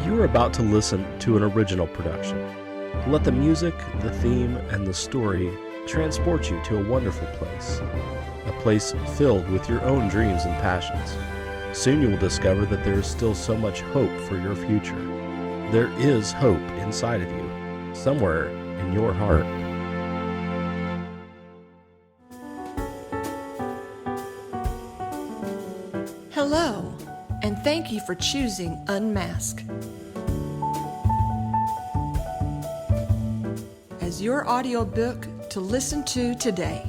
You are about to listen to an original production. Let the music, the theme, and the story transport you to a wonderful place. A place filled with your own dreams and passions. Soon you will discover that there is still so much hope for your future. There is hope inside of you, somewhere in your heart. Hello, and thank you for choosing Unmask as your audiobook to listen to today.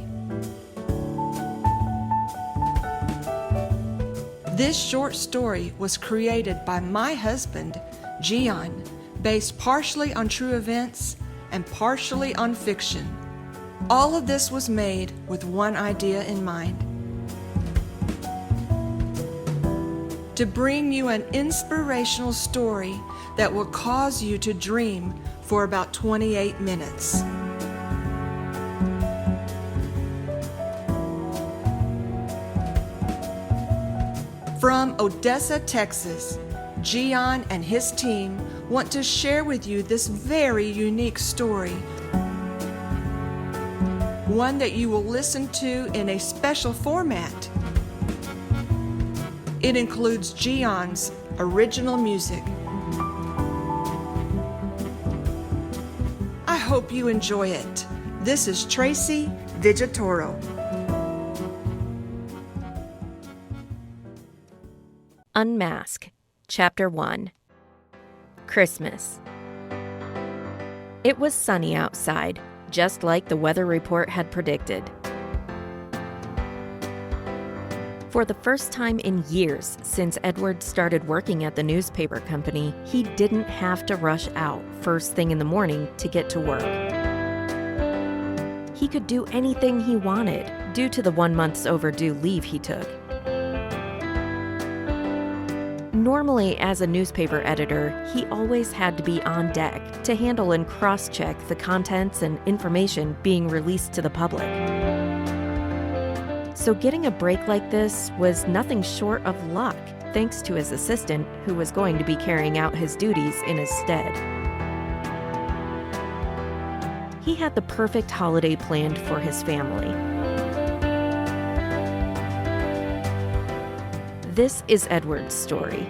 This short story was created by my husband, Gian, based partially on true events and partially on fiction. All of this was made with one idea in mind: to bring you an inspirational story that will cause you to dream for about 28 minutes. From Odessa, Texas, Gian and his team want to share with you this very unique story. One that you will listen to in a special format. It includes Gian's original music. I hope you enjoy it. This is Tracy Vigatoro. Unmask, Chapter 1. Christmas. It was sunny outside, just like the weather report had predicted. For the first time in years since Edward started working at the newspaper company, he didn't have to rush out first thing in the morning to get to work. He could do anything he wanted due to the 1 month's overdue leave he took. Normally, as a newspaper editor, he always had to be on deck to handle and cross-check the contents and information being released to the public. So getting a break like this was nothing short of luck, thanks to his assistant, who was going to be carrying out his duties in his stead. He had the perfect holiday planned for his family. This is Edward's story.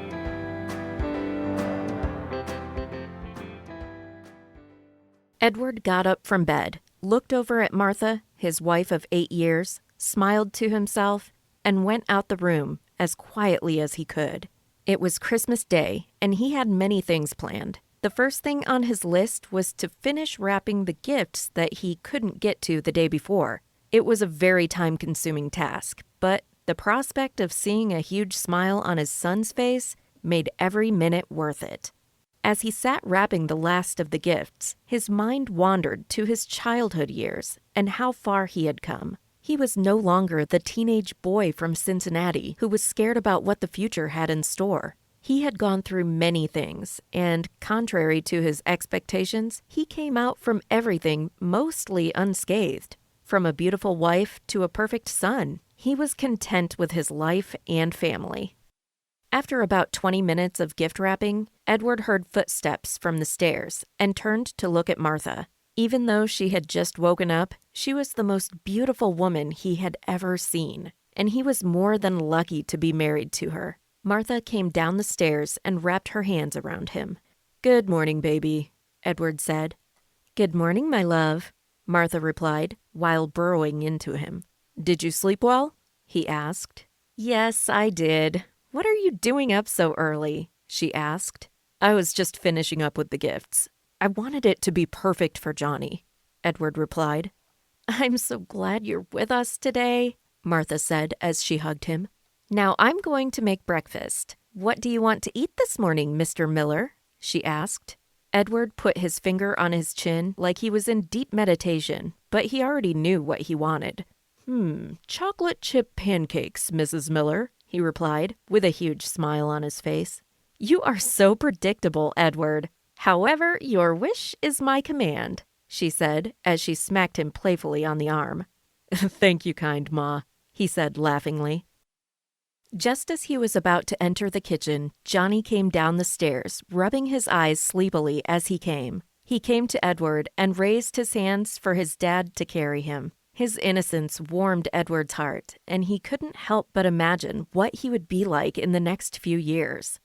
Edward got up from bed, looked over at Martha, his wife of 8 years, smiled to himself, and went out the room as quietly as he could. It was Christmas Day, and he had many things planned. The first thing on his list was to finish wrapping the gifts that he couldn't get to the day before. It was a very time-consuming task, but the prospect of seeing a huge smile on his son's face made every minute worth it. As he sat wrapping the last of the gifts, his mind wandered to his childhood years and how far he had come. He was no longer the teenage boy from Cincinnati who was scared about what the future had in store. He had gone through many things, and contrary to his expectations, he came out from everything mostly unscathed. From a beautiful wife to a perfect son, he was content with his life and family. After about 20 minutes of gift wrapping, Edward heard footsteps from the stairs and turned to look at Martha. Even though she had just woken up, she was the most beautiful woman he had ever seen, and he was more than lucky to be married to her. Martha came down the stairs and wrapped her hands around him. "Good morning, baby," Edward said. "Good morning, my love," Martha replied, while burrowing into him. "Did you sleep well?" he asked. "Yes, I did. What are you doing up so early?" she asked. "I was just finishing up with the gifts. I wanted it to be perfect for Johnny," Edward replied. "I'm so glad you're with us today," Martha said as she hugged him. "Now I'm going to make breakfast. What do you want to eat this morning, Mr. Miller?" she asked. Edward put his finger on his chin like he was in deep meditation, but he already knew what he wanted. Chocolate chip pancakes, Mrs. Miller," he replied, with a huge smile on his face. "You are so predictable, Edward. However, your wish is my command," she said as she smacked him playfully on the arm. "Thank you, kind Ma," he said laughingly. Just as he was about to enter the kitchen, Johnny came down the stairs, rubbing his eyes sleepily as he came. He came to Edward and raised his hands for his dad to carry him. His innocence warmed Edward's heart, and he couldn't help but imagine what he would be like in the next few years.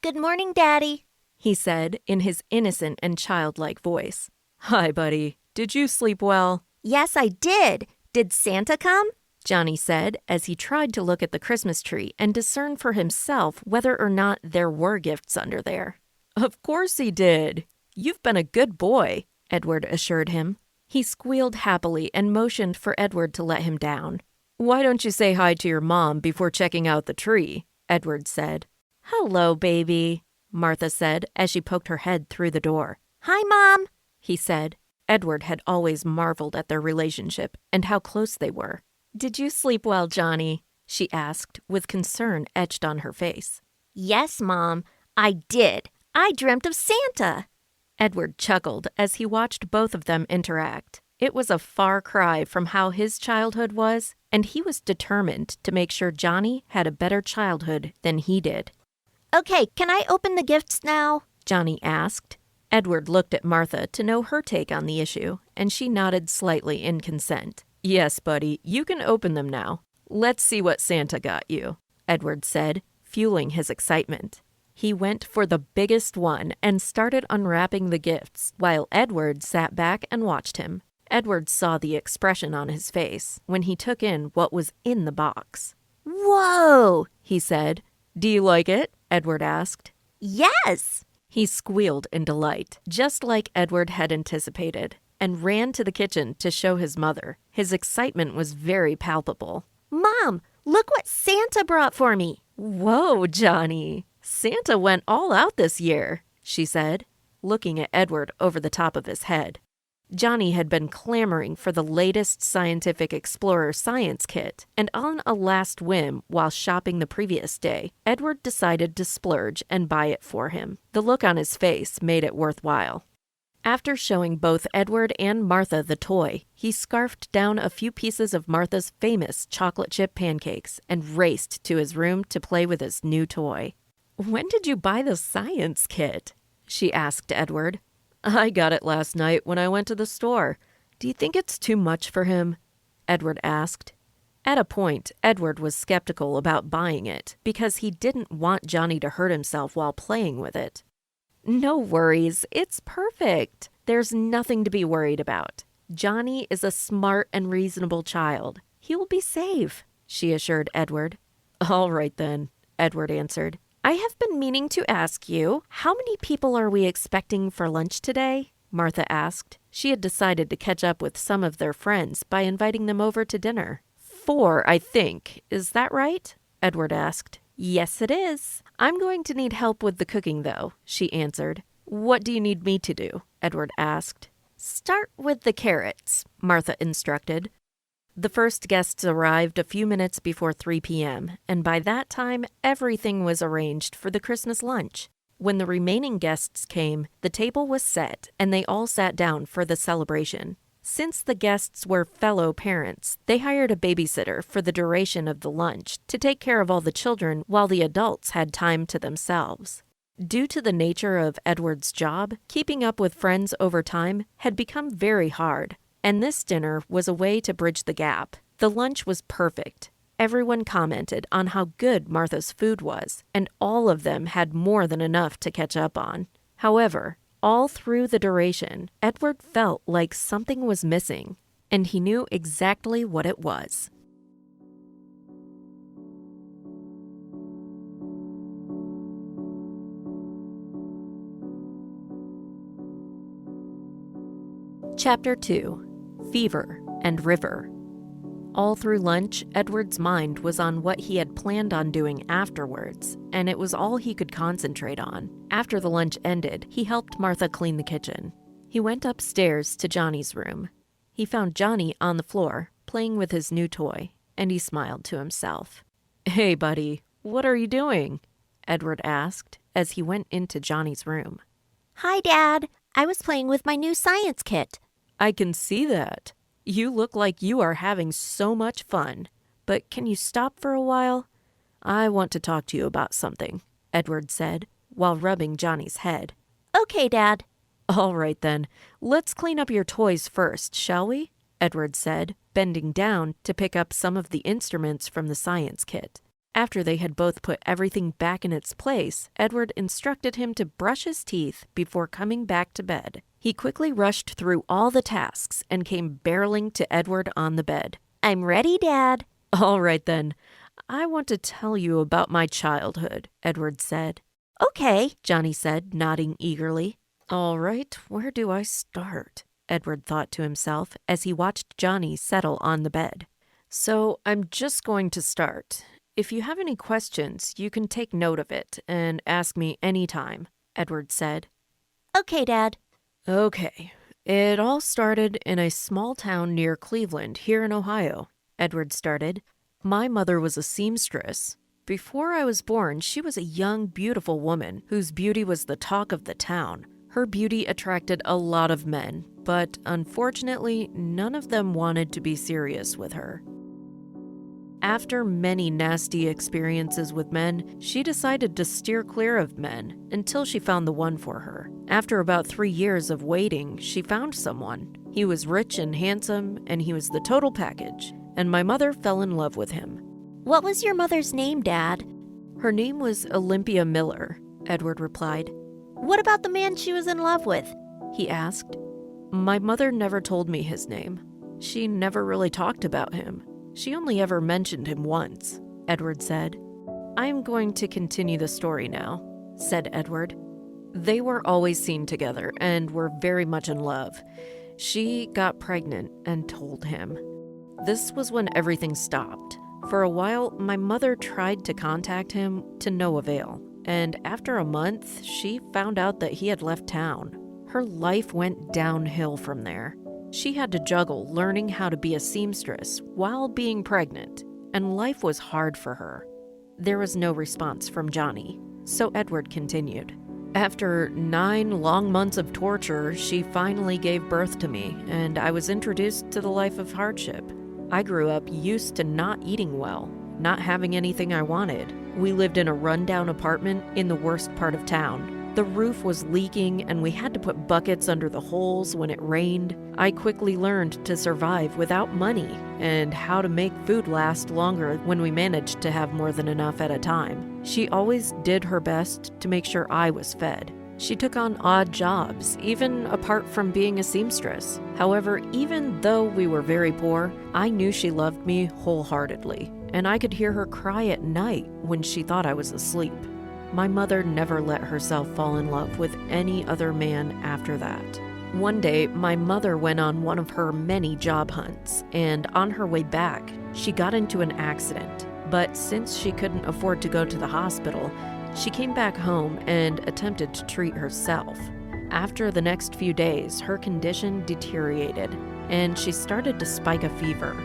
"Good morning, Daddy," he said in his innocent and childlike voice. "Hi, buddy. Did you sleep well?" "Yes, I did. Did Santa come?" Johnny said as he tried to look at the Christmas tree and discern for himself whether or not there were gifts under there. "Of course he did. You've been a good boy," Edward assured him. He squealed happily and motioned for Edward to let him down. "Why don't you say hi to your mom before checking out the tree?" Edward said. "Hello, baby," Martha said as she poked her head through the door. "Hi, Mom," he said. Edward had always marveled at their relationship and how close they were. "Did you sleep well, Johnny?" she asked, with concern etched on her face. "Yes, Mom, I did. I dreamt of Santa." Edward chuckled as he watched both of them interact. It was a far cry from how his childhood was, and he was determined to make sure Johnny had a better childhood than he did. "Okay, can I open the gifts now?" Johnny asked. Edward looked at Martha to know her take on the issue, and she nodded slightly in consent. "Yes, buddy, you can open them now. Let's see what Santa got you," Edward said, fueling his excitement. He went for the biggest one and started unwrapping the gifts, while Edward sat back and watched him. Edward saw the expression on his face when he took in what was in the box. "Whoa," he said. "Do you like it?" Edward asked. "Yes." He squealed in delight, just like Edward had anticipated, and ran to the kitchen to show his mother. His excitement was very palpable. "Mom, look what Santa brought for me." "Whoa, Johnny. Santa went all out this year," she said, looking at Edward over the top of his head. Johnny had been clamoring for the latest Scientific Explorer science kit, and on a last whim while shopping the previous day, Edward decided to splurge and buy it for him. The look on his face made it worthwhile. After showing both Edward and Martha the toy, he scarfed down a few pieces of Martha's famous chocolate chip pancakes and raced to his room to play with his new toy. "When did you buy the science kit?" she asked Edward. "I got it last night when I went to the store. Do you think it's too much for him?" Edward asked. At a point, Edward was skeptical about buying it because he didn't want Johnny to hurt himself while playing with it. "No worries, it's perfect. There's nothing to be worried about. Johnny is a smart and reasonable child. He will be safe," she assured Edward. "All right then," Edward answered. "I have been meaning to ask you, how many people are we expecting for lunch today?" Martha asked. She had decided to catch up with some of their friends by inviting them over to dinner. "4, I think. Is that right?" Edward asked. "Yes, it is. I'm going to need help with the cooking, though," she answered. "What do you need me to do?" Edward asked. "Start with the carrots," Martha instructed. The first guests arrived a few minutes before 3 p.m., and by that time, everything was arranged for the Christmas lunch. When the remaining guests came, the table was set, and they all sat down for the celebration. Since the guests were fellow parents, they hired a babysitter for the duration of the lunch to take care of all the children while the adults had time to themselves. Due to the nature of Edward's job, keeping up with friends over time had become very hard. And this dinner was a way to bridge the gap. The lunch was perfect. Everyone commented on how good Martha's food was, and all of them had more than enough to catch up on. However, all through the duration, Edward felt like something was missing, and he knew exactly what it was. Chapter 2. Fever and River. All through lunch, Edward's mind was on what he had planned on doing afterwards, and it was all he could concentrate on. After the lunch ended, he helped Martha clean the kitchen. He went upstairs to Johnny's room. He found Johnny on the floor, playing with his new toy, and he smiled to himself. "Hey, buddy, what are you doing?" Edward asked as he went into Johnny's room. "Hi, Dad. I was playing with my new science kit." "I can see that. You look like you are having so much fun. But can you stop for a while? I want to talk to you about something, Edward said, while rubbing Johnny's head. Okay, Dad. All right then, let's clean up your toys first, shall we? Edward said, bending down to pick up some of the instruments from the science kit. After they had both put everything back in its place, Edward instructed him to brush his teeth before coming back to bed. He quickly rushed through all the tasks and came barreling to Edward on the bed. I'm ready, Dad. All right then, I want to tell you about my childhood, Edward said. Okay, Johnny said, nodding eagerly. All right, where do I start? Edward thought to himself as he watched Johnny settle on the bed. So I'm just going to start. If you have any questions, you can take note of it and ask me any time, Edward said. Okay, Dad. Okay, it all started in a small town near Cleveland, here in Ohio, Edward started. My mother was a seamstress. Before I was born, she was a young, beautiful woman whose beauty was the talk of the town. Her beauty attracted a lot of men, but unfortunately, none of them wanted to be serious with her. After many nasty experiences with men, she decided to steer clear of men until she found the one for her. After about 3 years of waiting, she found someone. He was rich and handsome, and he was the total package, and my mother fell in love with him. What was your mother's name, Dad? Her name was Olympia Miller, Edward replied. What about the man she was in love with? He asked. My mother never told me his name. She never really talked about him. She only ever mentioned him once, Edward said. I'm going to continue the story now, said Edward. They were always seen together and were very much in love. She got pregnant and told him. This was when everything stopped. For a while, my mother tried to contact him to no avail, and after a month, she found out that he had left town. Her life went downhill from there. She had to juggle learning how to be a seamstress while being pregnant, and life was hard for her. There was no response from Johnny, so Edward continued. After 9 long months of torture, she finally gave birth to me, and I was introduced to the life of hardship. I grew up used to not eating well, not having anything I wanted. We lived in a rundown apartment in the worst part of town. The roof was leaking and we had to put buckets under the holes when it rained. I quickly learned to survive without money and how to make food last longer when we managed to have more than enough at a time. She always did her best to make sure I was fed. She took on odd jobs, even apart from being a seamstress. However, even though we were very poor, I knew she loved me wholeheartedly, and I could hear her cry at night when she thought I was asleep. My mother never let herself fall in love with any other man after that. One day, my mother went on one of her many job hunts, and on her way back, she got into an accident. But since she couldn't afford to go to the hospital, she came back home and attempted to treat herself. After the next few days, her condition deteriorated, and she started to spike a fever.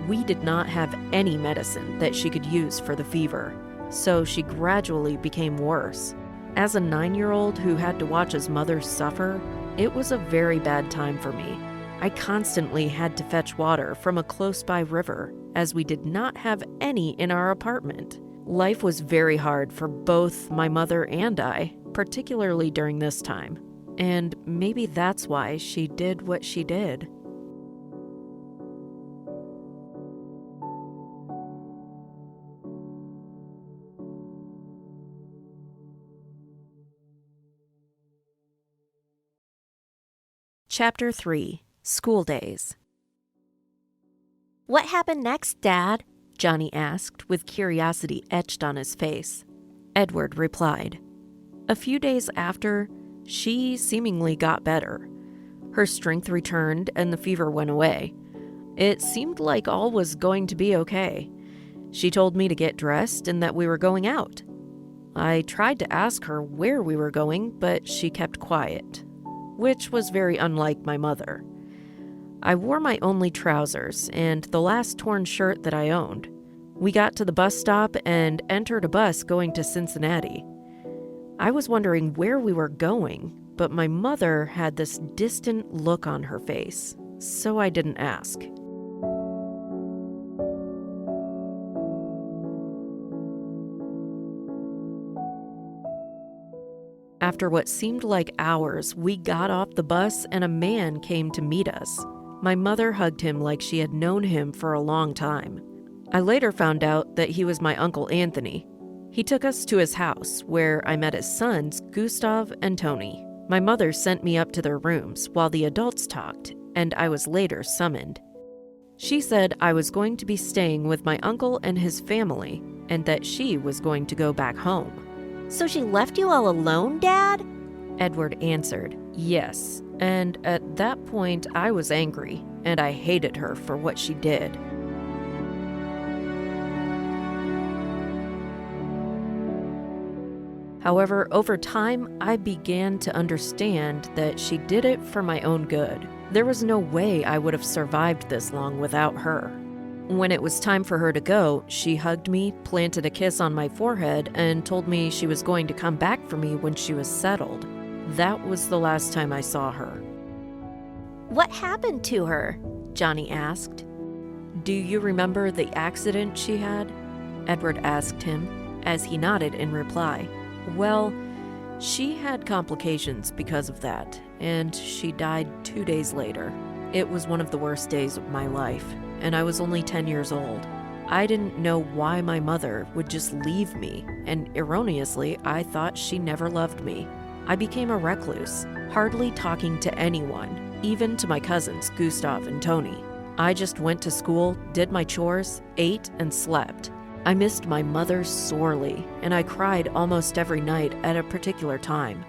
We did not have any medicine that she could use for the fever, so she gradually became worse. As a 9-year-old who had to watch his mother suffer, it was a very bad time for me. I constantly had to fetch water from a close-by river, as we did not have any in our apartment. Life was very hard for both my mother and I, particularly during this time. And maybe that's why she did what she did. Chapter 3: School Days. What happened next, Dad? Johnny asked, with curiosity etched on his face. Edward replied. A few days after, she seemingly got better. Her strength returned and the fever went away. It seemed like all was going to be okay. She told me to get dressed and that we were going out. I tried to ask her where we were going, but she kept quiet, which was very unlike my mother. I wore my only trousers and the last torn shirt that I owned. We got to the bus stop and entered a bus going to Cincinnati. I was wondering where we were going, but my mother had this distant look on her face, so I didn't ask. After what seemed like hours, we got off the bus and a man came to meet us. My mother hugged him like she had known him for a long time. I later found out that he was my Uncle Anthony. He took us to his house, where I met his sons, Gustav and Tony. My mother sent me up to their rooms while the adults talked, and I was later summoned. She said I was going to be staying with my uncle and his family, and that she was going to go back home. So she left you all alone, Dad? Edward answered, yes, and at that point I was angry, and I hated her for what she did. However, over time, I began to understand that she did it for my own good. There was no way I would have survived this long without her. When it was time for her to go, she hugged me, planted a kiss on my forehead, and told me she was going to come back for me when she was settled. That was the last time I saw her. What happened to her? Johnny asked. Do you remember the accident she had? Edward asked him, as he nodded in reply. Well, she had complications because of that, and she died 2 days later. It was one of the worst days of my life, and I was only 10 years old. I didn't know why my mother would just leave me, and erroneously, I thought she never loved me. I became a recluse, hardly talking to anyone, even to my cousins, Gustav and Tony. I just went to school, did my chores, ate, and slept. I missed my mother sorely, and I cried almost every night at a particular time.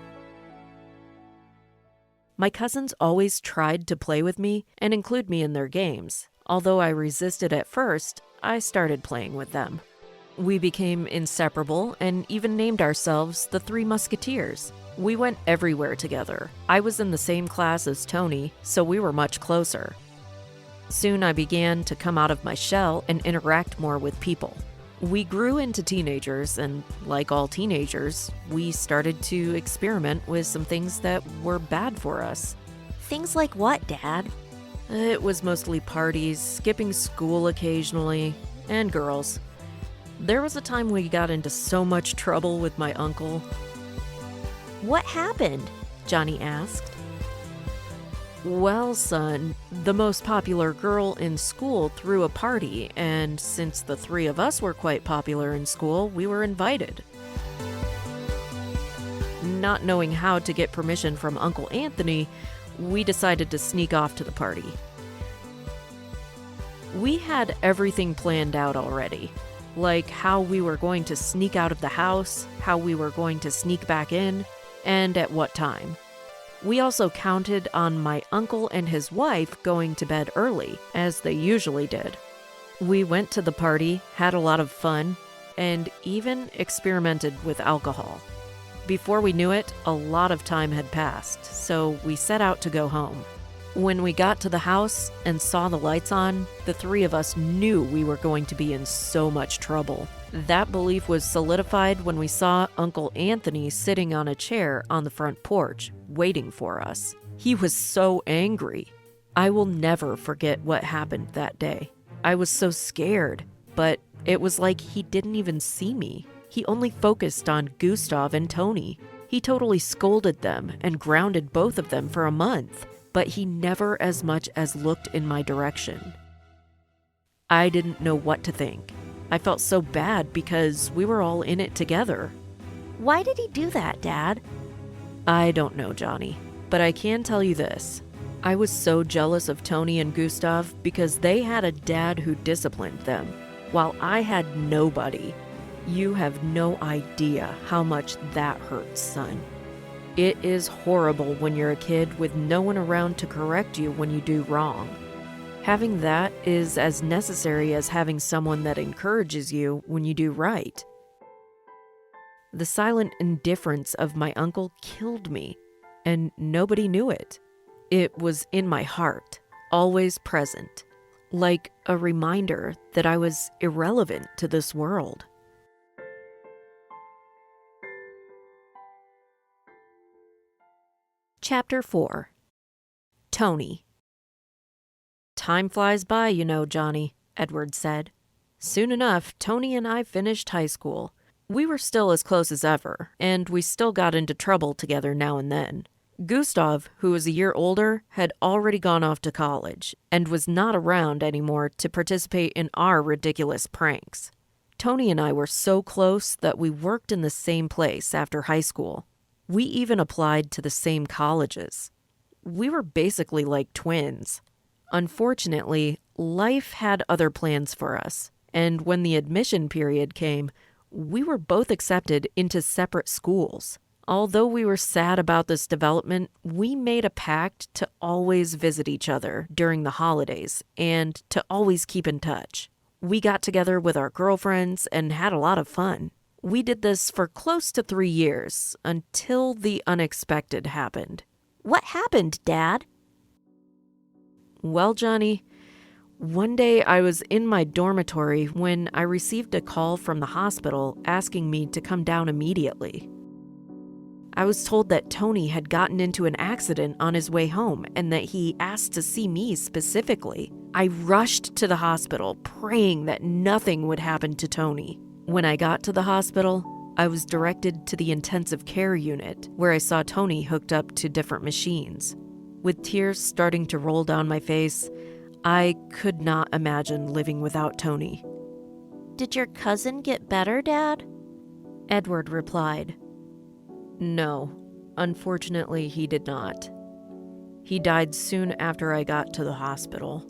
My cousins always tried to play with me and include me in their games. Although I resisted at first, I started playing with them. We became inseparable and even named ourselves the Three Musketeers. We went everywhere together. I was in the same class as Tony, so we were much closer. Soon I began to come out of my shell and interact more with people. We grew into teenagers, and like all teenagers, we started to experiment with some things that were bad for us. Things like what, Dad? It was mostly parties, skipping school occasionally, and girls. There was a time we got into so much trouble with my uncle. What happened? Johnny asked. Well, son, the most popular girl in school threw a party, and since the three of us were quite popular in school, we were invited. Not knowing how to get permission from Uncle Anthony, we decided to sneak off to the party. We had everything planned out already, like how we were going to sneak out of the house, how we were going to sneak back in, and at what time. We also counted on my uncle and his wife going to bed early, as they usually did. We went to the party, had a lot of fun, and even experimented with alcohol. Before we knew it, a lot of time had passed, so we set out to go home. When we got to the house and saw the lights on, the three of us knew we were going to be in so much trouble. That belief was solidified when we saw Uncle Anthony sitting on a chair on the front porch, waiting for us. He was so angry. I will never forget what happened that day. I was so scared, but it was like he didn't even see me. He only focused on Gustav and Tony. He totally scolded them and grounded both of them for a month, but he never as much as looked in my direction. I didn't know what to think. I felt so bad because we were all in it together. Why did he do that, Dad? I don't know, Johnny, but I can tell you this. I was so jealous of Tony and Gustav because they had a dad who disciplined them, while I had nobody. You have no idea how much that hurts, son. It is horrible when you're a kid with no one around to correct you when you do wrong. Having that is as necessary as having someone that encourages you when you do right. The silent indifference of my uncle killed me, and nobody knew it. It was in my heart, always present, like a reminder that I was irrelevant to this world. Chapter 4. Tony. Time flies by, you know, Johnny, Edward said. Soon enough, Tony and I finished high school. We were still as close as ever, and we still got into trouble together now and then. Gustav, who was a year older, had already gone off to college and was not around anymore to participate in our ridiculous pranks. Tony and I were so close that we worked in the same place after high school. We even applied to the same colleges. We were basically like twins. Unfortunately, life had other plans for us, and when the admission period came, we were both accepted into separate schools. Although we were sad about this development, we made a pact to always visit each other during the holidays and to always keep in touch. We got together with our girlfriends and had a lot of fun. We did this for close to 3 years until the unexpected happened. What happened, Dad? Well, Johnny, one day I was in my dormitory when I received a call from the hospital asking me to come down immediately. I was told that Tony had gotten into an accident on his way home and that he asked to see me specifically. I rushed to the hospital, praying that nothing would happen to Tony. When I got to the hospital, I was directed to the intensive care unit, where I saw Tony hooked up to different machines. With tears starting to roll down my face, I could not imagine living without Tony. Did your cousin get better, Dad? Edward replied, "No, unfortunately he did not. He died soon after I got to the hospital.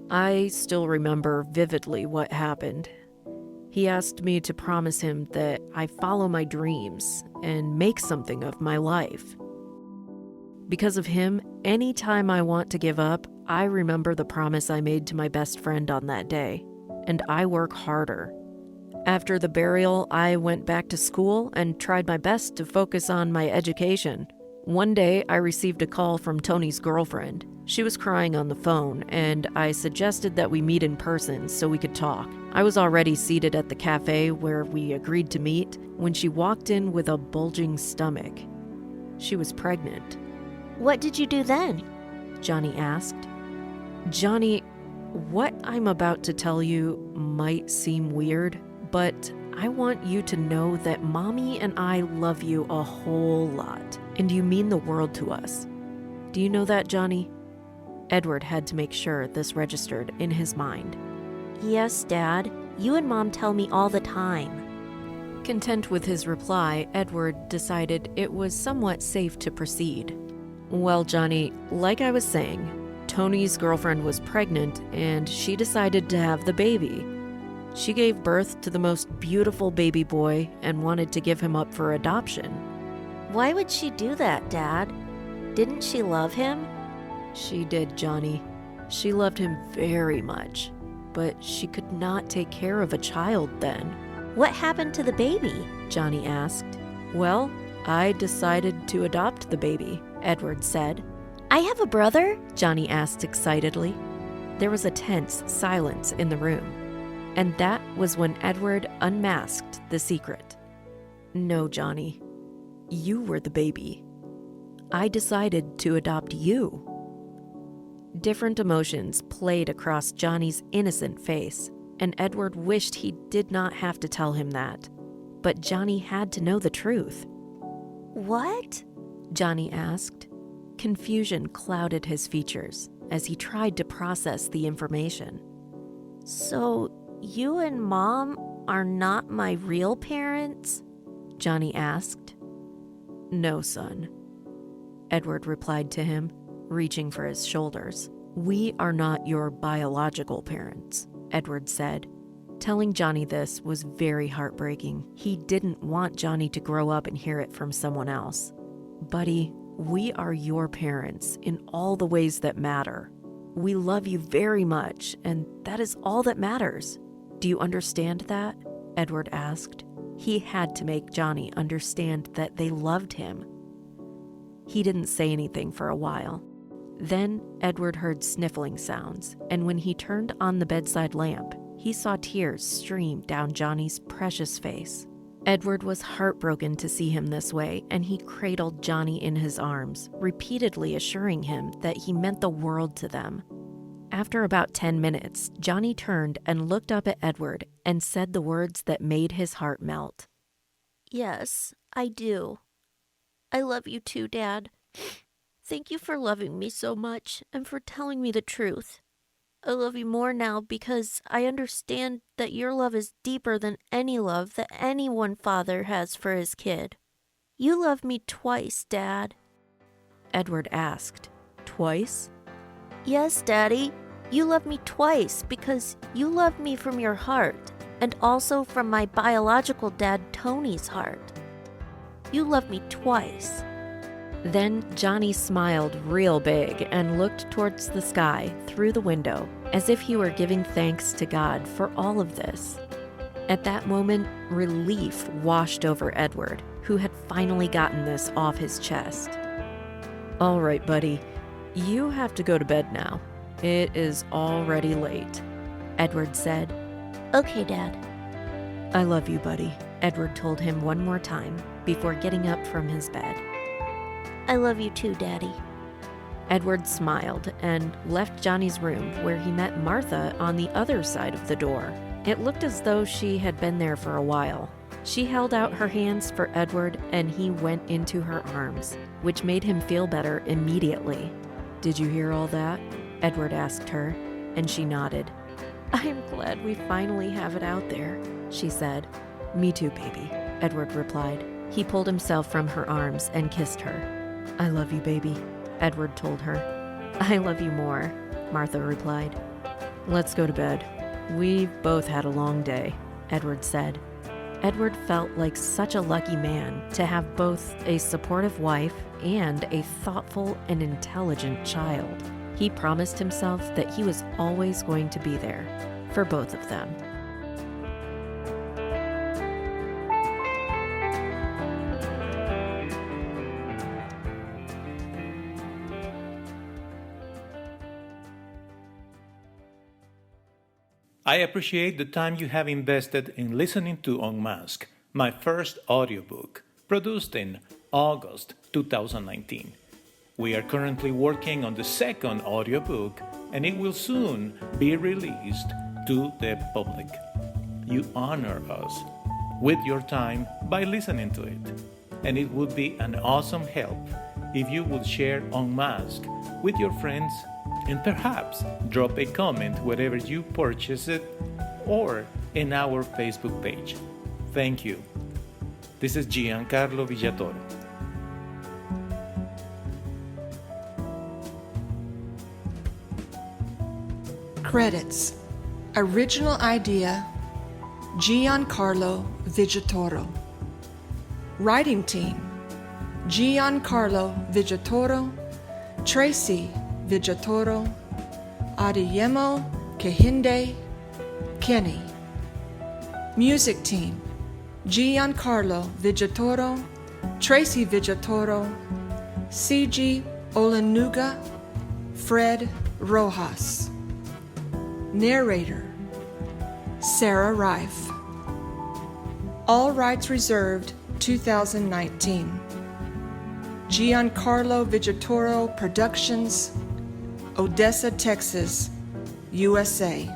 I still remember vividly what happened. He asked me to promise him that I follow my dreams and make something of my life. Because of him, anytime I want to give up, I remember the promise I made to my best friend on that day, and I work harder. After the burial, I went back to school and tried my best to focus on my education. One day, I received a call from Tony's girlfriend. She was crying on the phone, and I suggested that we meet in person so we could talk. I was already seated at the cafe where we agreed to meet when she walked in with a bulging stomach. She was pregnant. What did you do then? Johnny asked. Johnny, what I'm about to tell you might seem weird, but I want you to know that Mommy and I love you a whole lot, and you mean the world to us. Do you know that, Johnny? Edward had to make sure this registered in his mind. Yes, Dad. You and Mom tell me all the time. Content with his reply, Edward decided it was somewhat safe to proceed. Well, Johnny, like I was saying, Tony's girlfriend was pregnant and she decided to have the baby. She gave birth to the most beautiful baby boy and wanted to give him up for adoption. Why would she do that, Dad? Didn't she love him? She did, Johnny. She loved him very much, but she could not take care of a child then. What happened to the baby? Johnny asked. Well, I decided to adopt the baby, Edward said. I have a brother? Johnny asked excitedly. There was a tense silence in the room, and that was when Edward unmasked the secret. No, Johnny, you were the baby. I decided to adopt you. Different emotions played across Johnny's innocent face, and Edward wished he did not have to tell him that. But Johnny had to know the truth. What? Johnny asked. Confusion clouded his features as he tried to process the information. So, you and Mom are not my real parents? Johnny asked. No, son. Edward replied to him, reaching for his shoulders. We are not your biological parents, Edward said. Telling Johnny this was very heartbreaking. He didn't want Johnny to grow up and hear it from someone else. Buddy, we are your parents in all the ways that matter. We love you very much, and that is all that matters. Do you understand that? Edward asked. He had to make Johnny understand that they loved him. He didn't say anything for a while. Then Edward heard sniffling sounds, and when he turned on the bedside lamp, he saw tears stream down Johnny's precious face. Edward was heartbroken to see him this way, and he cradled Johnny in his arms, repeatedly assuring him that he meant the world to them. After about 10 minutes, Johnny turned and looked up at Edward and said the words that made his heart melt. Yes, I do. I love you too, Dad. Thank you for loving me so much and for telling me the truth. I love you more now because I understand that your love is deeper than any love that any one father has for his kid. You love me twice, Dad. Edward asked, "Twice?" Yes, Daddy. You love me twice because you love me from your heart and also from my biological dad Tony's heart. You love me twice. Then Johnny smiled real big and looked towards the sky through the window as if he were giving thanks to God for all of this. At that moment, relief washed over Edward, who had finally gotten this off his chest. "All right, buddy, you have to go to bed now. It is already late," Edward said. Okay, Dad. "I love you, buddy," Edward told him one more time before getting up from his bed. I love you too, Daddy. Edward smiled and left Johnny's room, where he met Martha on the other side of the door. It looked as though she had been there for a while. She held out her hands for Edward and he went into her arms, which made him feel better immediately. "Did you hear all that?" Edward asked her, and she nodded. "I'm glad we finally have it out there," she said. "Me too, baby," Edward replied. He pulled himself from her arms and kissed her. "I love you, baby," Edward told her. "I love you more," Martha replied. "Let's go to bed. We've both had a long day," Edward said. Edward felt like such a lucky man to have both a supportive wife and a thoughtful and intelligent child. He promised himself that he was always going to be there for both of them. I appreciate the time you have invested in listening to Unmask, my first audiobook, produced in August 2019. We are currently working on the second audiobook, and it will soon be released to the public. You honor us with your time by listening to it, and it would be an awesome help if you would share Unmask with your friends and perhaps drop a comment wherever you purchase it or in our Facebook page. Thank you. This is Giancarlo Villatoro. Credits. Original idea, Giancarlo Villatoro. Writing team, Giancarlo Villatoro, Tracy Villatoro, Adeyemo Kehinde, Kenny. Music team, Giancarlo Villatoro, Tracy Villatoro, C.G. Olanuga, Fred Rojas. Narrator, Sarah Rife. All rights reserved, 2019. Giancarlo Villatoro Productions, Odessa, Texas, USA.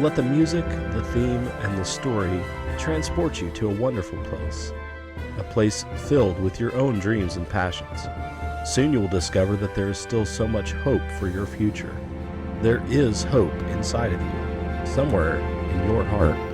Let the music, the theme, and the story transport you to a wonderful place filled with your own dreams and passions. Soon you will discover that there is still so much hope for your future. There is hope inside of you, somewhere in your heart.